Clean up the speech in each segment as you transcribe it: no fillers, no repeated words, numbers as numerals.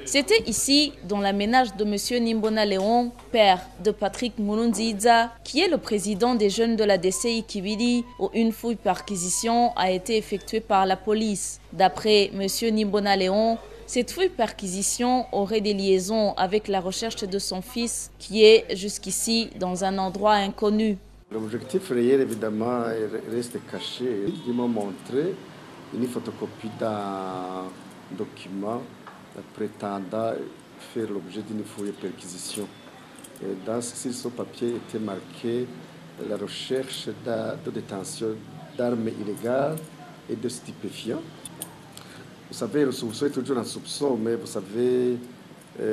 C'était ici, dans la ménage de M. Nimbona Léon, père de Patrick Mulunziza, qui est le président des jeunes de la DCI Kibili, où une fouille perquisition a été effectuée par la police. D'après M. Nimbona Léon, cette fouille-perquisition aurait des liaisons avec la recherche de son fils, qui est jusqu'ici dans un endroit inconnu. L'objectif réel, évidemment, reste caché. Ils m'ont montré une photocopie d'un document prétendant faire l'objet d'une fouille-perquisition. Dans ce papier était marqué la recherche de détention d'armes illégales et de stupéfiants. Vous savez, le soupçon est toujours un soupçon, mais vous savez,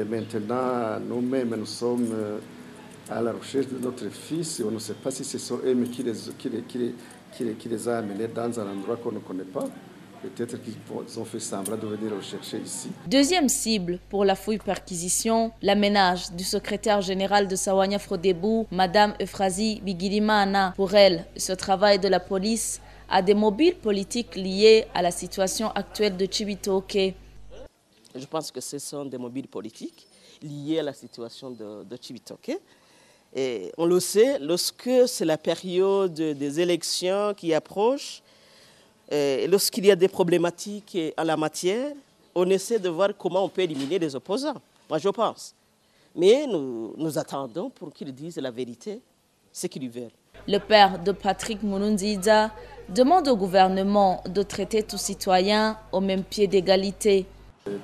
maintenant, nous-mêmes, nous sommes à la recherche de notre fils et on ne sait pas si ce sont eux qui les a amenés dans un endroit qu'on ne connaît pas. Peut-être qu'ils ont fait semblant de venir le chercher ici. Deuxième cible pour la fouille-perquisition, la ménage du secrétaire général de Sawanya Frodebou, Madame Euphrasie Bigirimana. Pour elle, ce travail de la police a des mobiles politiques liés à la situation actuelle de Cibitoke. Je pense que ce sont des mobiles politiques liés à la situation de Cibitoke. Et on le sait, lorsque c'est la période des élections qui approche, lorsqu'il y a des problématiques en la matière, on essaie de voir comment on peut éliminer les opposants. Moi, je pense. Mais nous attendons pour qu'ils disent la vérité, ce qu'ils veulent. Le père de Patrick Mulunziza demande au gouvernement de traiter tous citoyens au même pied d'égalité.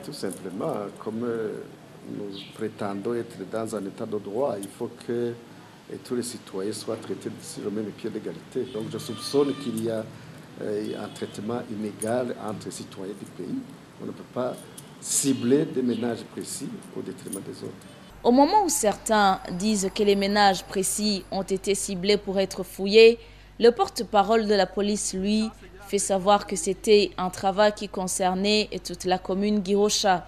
Tout simplement, comme nous prétendons être dans un état de droit, il faut que tous les citoyens soient traités sur le même pied d'égalité. Donc je soupçonne qu'il y a un traitement inégal entre les citoyens du pays. On ne peut pas cibler des ménages précis au détriment des autres. Au moment où certains disent que les ménages précis ont été ciblés pour être fouillés, le porte-parole de la police, lui, fait savoir que c'était un travail qui concernait toute la commune Girosha.